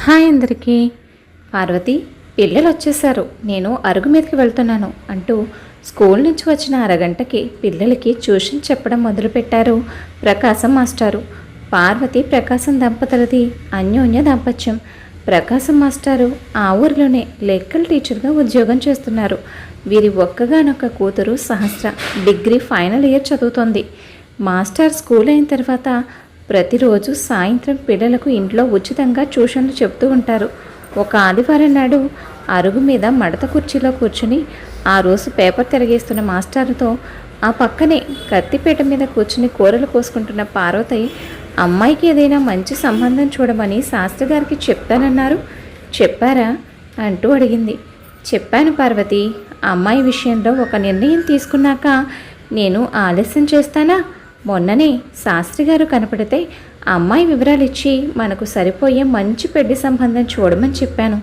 Hi అందరికీ. పార్వతి, పిల్లలు వచ్చేసారు, నేను అరుగు మీదకి వెళ్తున్నాను అంటూ స్కూల్ నుంచి వచ్చిన అరగంటకి పిల్లలకి ట్యూషన్ చెప్పడం మొదలుపెట్టారు ప్రకాశం మాస్టారు. పార్వతి ప్రకాశం దంపతులది అన్యోన్య దాంపత్యం. ప్రకాశం మాస్టారు ఆ ఊరిలోనే లెక్కల టీచర్గా ఉద్యోగం చేస్తున్నారు. వీరి ఒక్కగానొక్క కూతురు సహస్ర డిగ్రీ ఫైనల్ ఇయర్ చదువుతోంది. మాస్టర్ స్కూల్ అయిన తర్వాత ప్రతిరోజు సాయంత్రం పిల్లలకు ఇంట్లో ఉచితంగా ట్యూషన్లు చెప్తూ ఉంటారు. ఒక ఆదివారం నాడు అరుగు మీద మడత కుర్చీలో కూర్చుని ఆ రోజు పేపర్ తిరగేస్తున్న మాస్టారుతో ఆ పక్కనే కత్తిపీట మీద కూర్చుని కూరలు కోసుకుంటున్న పార్వతి, అమ్మాయికి ఏదైనా మంచి సంబంధం చూడమని శాస్త్రి గారికి చెప్తానన్నారు, చెప్పారా అంటూ అడిగింది. చెప్పాను పార్వతి, అమ్మాయి విషయంలో ఒక నిర్ణయం తీసుకున్నాక నేను ఆలస్యం చేస్తానా? మొన్ననే శాస్త్రి గారు కనపడితే అమ్మాయి వివరాలు ఇచ్చి మనకు సరిపోయే మంచి పెళ్లి సంబంధం చూడమని చెప్పాను.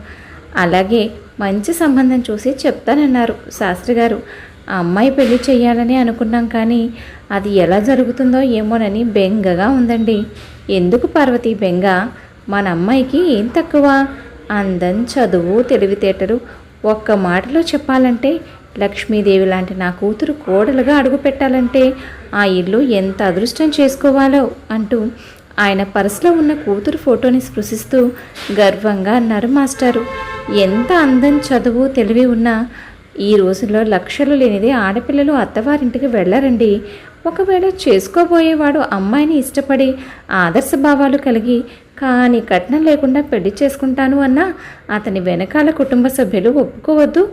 అలాగే మంచి సంబంధం చూసి చెప్తానన్నారు శాస్త్రి గారు. ఆ అమ్మాయి పెళ్లి చేయాలని అనుకున్నాం, కానీ అది ఎలా జరుగుతుందో ఏమోనని బెంగగా ఉందండి. ఎందుకు పార్వతి బెంగ? మన అమ్మాయికి ఏం తక్కువ? అందం, చదువు, తెలివితేటలు. ఒక్క మాటలో చెప్పాలంటే లక్ష్మీదేవి లాంటి నా కూతురు కోడలుగా అడుగు పెట్టాలంటే ఆ ఇల్లు ఎంత అదృష్టం చేసుకోవాలో అంటూ ఆయన పర్సులో ఉన్న కూతురు ఫోటోని స్పృశిస్తూ గర్వంగా అన్నారు మాస్టారు. ఎంత అందం, చదువు, తెలివి ఉన్నా ఈ రోజుల్లో లక్షలు లేనిది ఆడపిల్లలు అత్తవారింటికి వెళ్ళారండి. ఒకవేళ చేసుకోబోయేవాడు అమ్మాయిని ఇష్టపడి ఆదర్శ భావాలు కలిగి కానీ కట్నం లేకుండా పెళ్లి చేసుకుంటాను అన్నా అతని వెనకాల కుటుంబ సభ్యులు ఒప్పుకోవద్దు.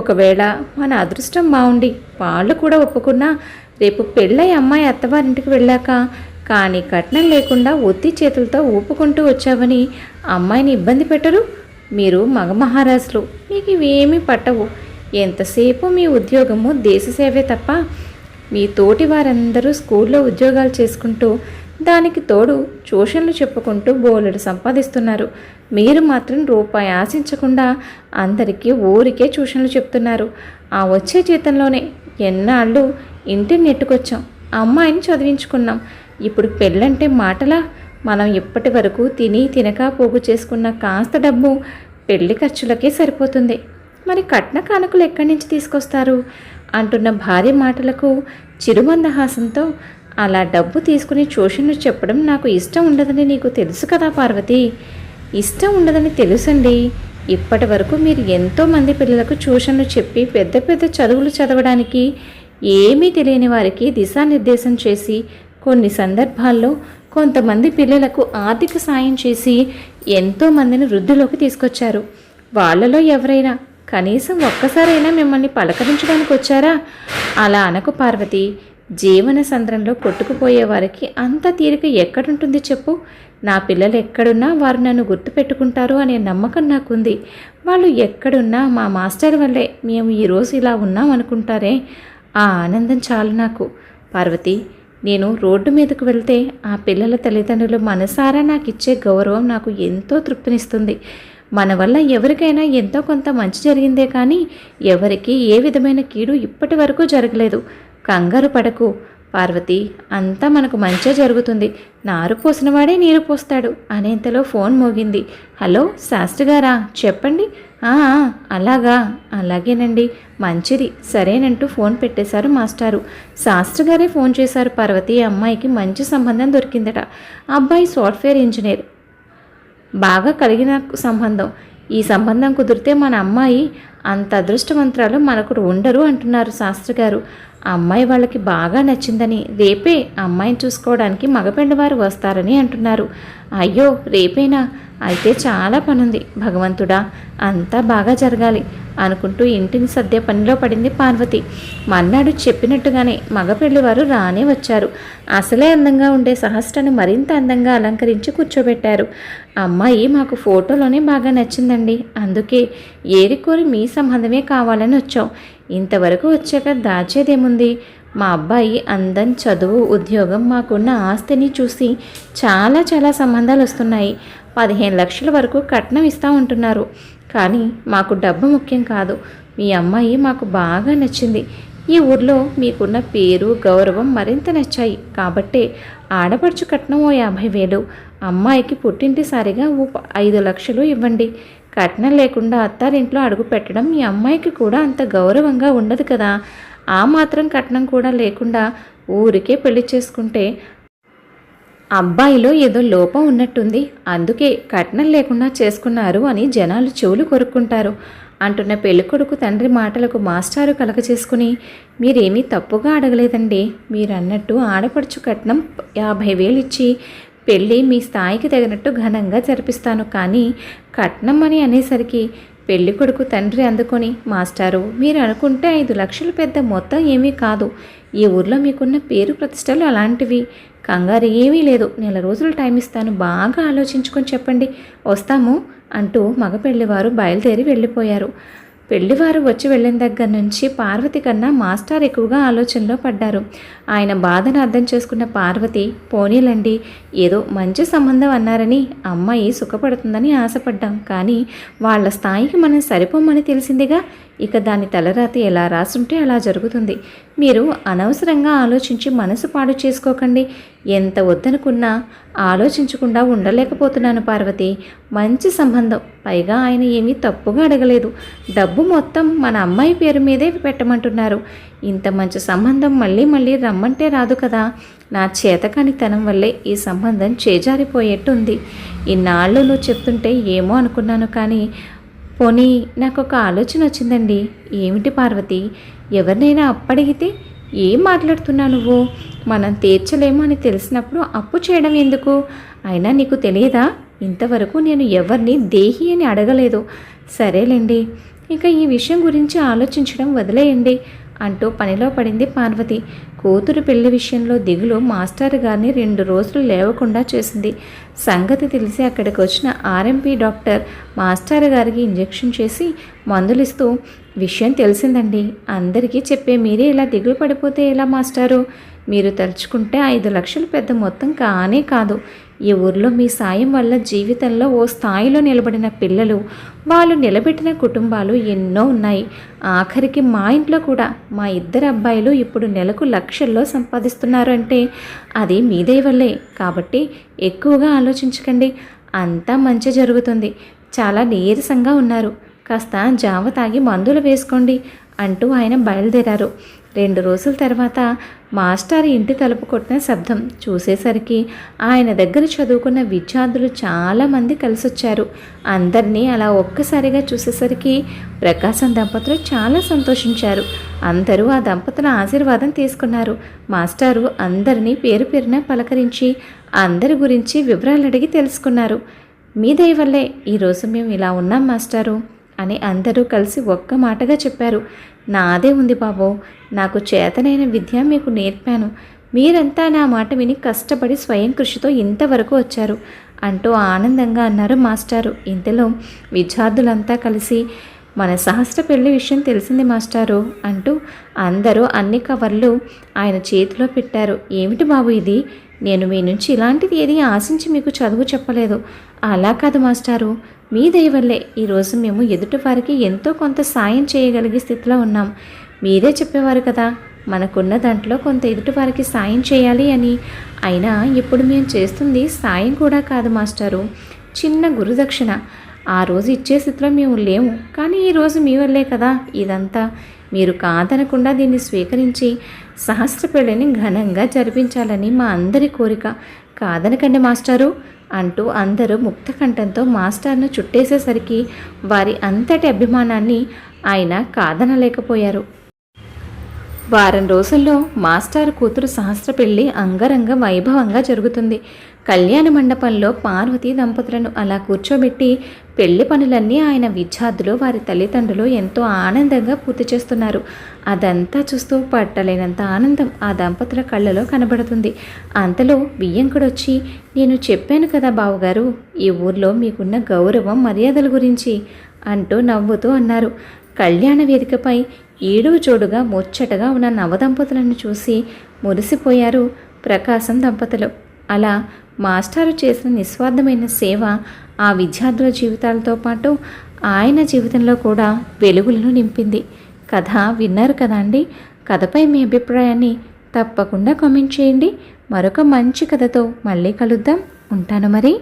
ఒకవేళ మన అదృష్టం బాగుండి వాళ్ళు కూడా ఒప్పుకున్నా రేపు పెళ్ళై అమ్మాయి అత్తవారింటికి వెళ్ళాక కానీ కట్నం లేకుండా ఒత్తి చేతులతో ఊపుకుంటూ వచ్చావని అమ్మాయిని ఇబ్బంది పెట్టరు. మీరు మగ మహారాజులు, మీకు ఇవేమీ పట్టవు. ఎంతసేపు మీ ఉద్యోగము దేశసేవే తప్ప. మీ తోటి వారందరూ స్కూల్లో ఉద్యోగాలు చేసుకుంటూ దానికి తోడు ట్యూషన్లు చెప్పుకుంటూ బోలెడు సంపాదిస్తున్నారు. మీరు మాత్రం రూపాయి ఆశించకుండా అందరికీ ఊరికే ట్యూషన్లు చెప్తున్నారు. ఆ వచ్చే జీతంలోనే ఎన్నాళ్ళు ఇంటిని నెట్టుకొచ్చాం, అమ్మాయిని చదివించుకున్నాం. ఇప్పుడు పెళ్ళంటే మాటలా? మనం ఇప్పటి వరకు తిని తినక పోగు చేసుకున్న కాస్త డబ్బు పెళ్లి ఖర్చులకే సరిపోతుంది. మరి కట్న కానుకలు ఎక్కడి నుంచి తీసుకొస్తారు అంటున్న భార్య మాటలకు చిరుమందహాసంతో, అలా డబ్బు తీసుకుని ట్యూషన్లు చెప్పడం నాకు ఇష్టం ఉండదని నీకు తెలుసు కదా పార్వతి. ఇష్టం ఉండదని తెలుసండి. ఇప్పటి వరకు మీరు ఎంతోమంది పిల్లలకు ట్యూషన్లు చెప్పి పెద్ద పెద్ద చదువులు చదవడానికి ఏమీ తెలియని వారికి దిశానిర్దేశం చేసి కొన్ని సందర్భాల్లో కొంతమంది పిల్లలకు ఆర్థిక సాయం చేసి ఎంతోమందిని వృద్ధిలోకి తీసుకొచ్చారు. వాళ్ళలో ఎవరైనా కనీసం ఒక్కసారైనా మిమ్మల్ని పలకరించడానికి వచ్చారా? అలా అనకు పార్వతి. జీవన సంద్రంలో కొట్టుకుపోయే వారికి అంత తీరిక ఎక్కడుంటుంది చెప్పు? నా పిల్లలు ఎక్కడున్నా వారు నన్ను గుర్తుపెట్టుకుంటారు అనే నమ్మకం నాకుంది. వాళ్ళు ఎక్కడున్నా మా మాస్టర్ వల్లే మేము ఈరోజు ఇలా ఉన్నాం అనుకుంటారే, ఆ ఆనందం చాలు నాకు. పార్వతి, నేను రోడ్డు మీదకు వెళ్తే ఆ పిల్లల తల్లిదండ్రులు మనసారా నాకు ఇచ్చే గౌరవం నాకు ఎంతో తృప్తినిస్తుంది. మన వల్ల ఎవరికైనా ఎంతో కొంత మంచి జరిగిందే కానీ ఎవరికి ఏ విధమైన కీడు ఇప్పటి వరకు జరగలేదు. కంగారు పడకు పార్వతి, అంతా మనకు మంచే జరుగుతుంది. నారు పోసినవాడే నీరు పోస్తాడు అనేంతలో ఫోన్ మోగింది. హలో శాస్త్రి గారా, చెప్పండి. అలాగా, అలాగేనండి, మంచిది, సరేనంటూ ఫోన్ పెట్టేశారు మాస్టారు. శాస్త్రి గారే ఫోన్ చేశారు పార్వతి. అమ్మాయికి మంచి సంబంధం దొరికిందట. అబ్బాయి సాఫ్ట్వేర్ ఇంజనీర్, బాగా కలిగిన సంబంధం. ఈ సంబంధం కుదిరితే మన అమ్మాయి అంత అదృష్టవంతురాలు మనకు ఉండరు అంటున్నారు శాస్త్రి గారు. అమ్మాయి వాళ్ళకి బాగా నచ్చిందని రేపే అమ్మాయిని చూసుకోవడానికి మగపెండవారు వస్తారని అంటున్నారు. అయ్యో, రేపేనా? అయితే చాలా పనుంది. భగవంతుడా, అంతా బాగా జరగాలి అనుకుంటూ ఇంటిని సర్దే పనిలో పడింది పార్వతి. మన్నాడు చెప్పినట్టుగానే మగపెళ్లివారు రానే వచ్చారు. అసలే అందంగా ఉండే సహస్రను మరింత అందంగా అలంకరించి కూర్చోబెట్టారు. అమ్మాయి మాకు ఫోటోలోనే బాగా నచ్చిందండి, అందుకే ఏరికోరి మీ సంబంధమే కావాలని వచ్చాం. ఇంతవరకు వచ్చాక దాచేదేముంది? మా అబ్బాయి అందం, చదువు, ఉద్యోగం, మాకున్న ఆస్తిని చూసి చాలా చాలా సంబంధాలు వస్తున్నాయి. 15 లక్షల వరకు కట్నం ఇస్తూ ఉంటున్నారు. కానీ మాకు డబ్బు ముఖ్యం కాదు. మీ అమ్మాయి మాకు బాగా నచ్చింది. ఈ ఊర్లో మీకున్న పేరు గౌరవం మరింత నచ్చాయి కాబట్టే ఆడపడుచు కట్నం ఓ 50,000, అమ్మాయికి పుట్టింటిసారిగా ఓ 5 లక్షలు ఇవ్వండి. కట్నం లేకుండా అత్తారింట్లో అడుగు పెట్టడం మీ అమ్మాయికి కూడా అంత గౌరవంగా ఉండదు కదా. ఆ మాత్రం కట్నం కూడా లేకుండా ఊరికే పెళ్లి చేసుకుంటే అబ్బాయిలో ఏదో లోపం ఉన్నట్టుంది, అందుకే కట్నం లేకుండా చేసుకున్నారు అని జనాలు చెవులు కొరుక్కుంటారు అంటున్న పెళ్ళికొడుకు తండ్రి మాటలకు మాస్టారు కలక చేసుకుని, మీరేమీ తప్పుగా అడగలేదండి. మీరన్నట్టు ఆడపడుచు కట్నం 50,000 ఇచ్చి పెళ్ళి మీ స్థాయికి తగినట్టు ఘనంగా జరిపిస్తాను. కానీ కట్నం అని అనేసరికి పెళ్ళికొడుకు తండ్రి అందుకొని, మాస్టారు మీరు అనుకుంటే 5 లక్షలు పెద్ద మొత్తం ఏమీ కాదు. ఈ ఊర్లో మీకున్న పేరు ప్రతిష్టలు అలాంటివి. కంగారు ఏమీ లేదు, నెల రోజులు టైం ఇస్తాను, బాగా ఆలోచించుకొని చెప్పండి, వస్తాము అంటూ మగ పెళ్లివారు బయలుదేరి వెళ్ళిపోయారు. పెళ్లివారు వచ్చి వెళ్ళిన దగ్గర నుంచి పార్వతి కన్నా మాస్టర్ ఎక్కువగా ఆలోచనలో పడ్డారు. ఆయన బాధను అర్థం చేసుకున్న పార్వతి, పోనీలండి, ఏదో మంచి సంబంధం అన్నారని అమ్మాయి సుఖపడుతుందని ఆశపడ్డాం, కానీ వాళ్ళ స్థాయికి మనం సరిపోమని తెలిసిందిగా, ఇక దాని తలరాతి ఎలా రాసుంటే అలా జరుగుతుంది. మీరు అనవసరంగా ఆలోచించి మనసు పాడు చేసుకోకండి. ఎంత వద్దనుకున్నా ఆలోచించకుండా ఉండలేకపోతున్నాను పార్వతి. మంచి సంబంధం, పైగా ఆయన ఏమీ తప్పుగా అడగలేదు. డబ్బు మొత్తం మన అమ్మాయి పేరు మీదే పెట్టమంటున్నారు. ఇంత మంచి సంబంధం మళ్ళీ మళ్ళీ రమ్మంటే రాదు కదా. నా చేతకానితనం వల్లే ఈ సంబంధం చేజారిపోయేట్టుంది. ఇన్నాళ్ళు నువ్వు చెప్తుంటే ఏమో అనుకున్నాను, కానీ పోనీ నాకు ఒక ఆలోచన వచ్చిందండి. ఏమిటి పార్వతి? ఎవరినైనా అప్పడిగితే? ఏం మాట్లాడుతున్నా నువ్వు? మనం తీర్చలేము అని తెలిసినప్పుడు అప్పు చేయడం ఎందుకు? అయినా నీకు తెలియదా, ఇంతవరకు నేను ఎవరిని దేహి అని అడగలేదు. సరేలేండి, ఇక ఈ విషయం గురించి ఆలోచించడం వదిలేయండి అంటూ పనిలో పడింది పార్వతి. కూతురు పెళ్లి విషయంలో దిగులు మాస్టర్ గారిని 2 రోజులు లేవకుండా చేసింది. సంగతి తెలిసి అక్కడికి వచ్చిన ఆర్ఎంపీ డాక్టర్ మాస్టర్ గారికి ఇంజెక్షన్ చేసి మందులిస్తూ, విషయం తెలిసిందండి, అందరికీ చెప్పే మీరే ఇలా దిగులు పడిపోతే ఎలా మాస్టారు? మీరు తలుచుకుంటే 5 లక్షలు పెద్ద మొత్తం కానే కాదు. ఈ ఊర్లో మీ సాయం వల్ల జీవితంలో ఓ స్థాయిలో నిలబడిన పిల్లలు, వాళ్ళు నిలబెట్టిన కుటుంబాలు ఎన్నో ఉన్నాయి. ఆఖరికి మా ఇంట్లో కూడా మా 2 అబ్బాయిలు ఇప్పుడు నెలకు లక్షల్లో సంపాదిస్తున్నారు అంటే అది మీ దయ వల్లే. కాబట్టి ఎక్కువగా ఆలోచించకండి, అంతా మంచి జరుగుతుంది. చాలా నీరసంగా ఉన్నారు, కాస్త జావ తాగి మందులు వేసుకోండి అంటూ ఆయన బయలుదేరారు. 2 రోజుల తర్వాత మాస్టర్ ఇంటి తలుపు కొట్టిన శబ్దం చూసేసరికి ఆయన దగ్గర చదువుకున్న విద్యార్థులు చాలామంది కలిసొచ్చారు. అందరినీ అలా ఒక్కసారిగా చూసేసరికి ప్రకాశం దంపతులు చాలా సంతోషించారు. అందరూ ఆ దంపతుల ఆశీర్వాదం తీసుకున్నారు. మాస్టారు అందరినీ పేరు పేరున పలకరించి అందరి గురించి వివరాలు అడిగి తెలుసుకున్నారు. మీ దయ వల్లే ఈరోజు మేము ఇలా ఉన్నాం మాస్టారు అని అందరూ కలిసి ఒక్క మాటగా చెప్పారు. నాదే ఉంది బాబో, నాకు చేతనైన విద్య మీకు నేర్పాను. మీరంతా నా మాట విని కష్టపడి స్వయం కృషితో ఇంతవరకు వచ్చారు అంటూ ఆనందంగా అన్నారు మాస్టారు. ఇంతలో విద్యార్థులంతా కలిసి, మన సహస్ర పెళ్లి విషయం తెలిసింది మాస్టారు అంటూ అందరూ అన్ని కవర్లు ఆయన చేతిలో పెట్టారు. ఏమిటి బాబు ఇది? నేను మీ నుంచి ఇలాంటిది ఏది ఆశించి మీకు చదువు చెప్పలేదు. అలా కాదు మాస్టారు, మీ దయ వల్లే ఈరోజు మేము ఎదుటివారికి ఎంతో కొంత సాయం చేయగలిగే స్థితిలో ఉన్నాం. మీరే చెప్పేవారు కదా, మనకున్న దాంట్లో కొంత ఎదుటివారికి సాయం చేయాలి అని. అయినా ఇప్పుడు మేము చేస్తుంది సాయం కూడా కాదు మాస్టారు, చిన్న గురుదక్షిణ. ఆ రోజు ఇచ్చే స్థితిలో మేము లేము, కానీ ఈరోజు మీ వల్లే కదా ఇదంతా. మీరు కాదనకుండా దీన్ని స్వీకరించి సహస్ర పెళ్లిని ఘనంగా జరిపించాలని మా అందరి కోరిక. కాదనకండి మాస్టారు అంటూ అందరూ ముక్తకంఠంతో మాస్టర్ను చుట్టేసేసరికి వారి అంతటి అభిమానాన్ని ఆయన కాదనలేకపోయారు. వారం రోజుల్లో మాస్టర్ కూతురు సహస్ర పెళ్లి అంగరంగ వైభవంగా జరుగుతుంది. కళ్యాణ మండపంలో పార్వతీ దంపతులను అలా కూర్చోబెట్టి పెళ్లి పనులన్నీ ఆయన విద్యార్థులు, వారి తల్లిదండ్రులు ఎంతో ఆనందంగా పూర్తి చేస్తున్నారు. అదంతా చూస్తూ పట్టలేనంత ఆనందం ఆ దంపతుల కళ్ళలో కనబడుతుంది. అంతలో బియ్యంకుడొచ్చి, నేను చెప్పాను కదా బావుగారు, ఈ ఊర్లో మీకున్న గౌరవం మర్యాదల గురించి అంటూ నవ్వుతూ అన్నారు. కళ్యాణ వేదికపై ఏడుగు జోడుగా ముచ్చటగా ఉన్న నవదంపతులను చూసి మురిసిపోయారు ప్రకాశం దంపతులు. అలా మాస్టారు చేసిన నిస్వార్థమైన సేవ ఆ విద్యార్థుల జీవితాలతో పాటు ఆయన జీవితంలో కూడా వెలుగులను నింపింది. కథ విన్నారు కదా అండి. కథపై మీ అభిప్రాయాన్ని తప్పకుండా కామెంట్ చేయండి. మరొక మంచి కథతో మళ్ళీ కలుద్దాం. ఉంటాను మరి.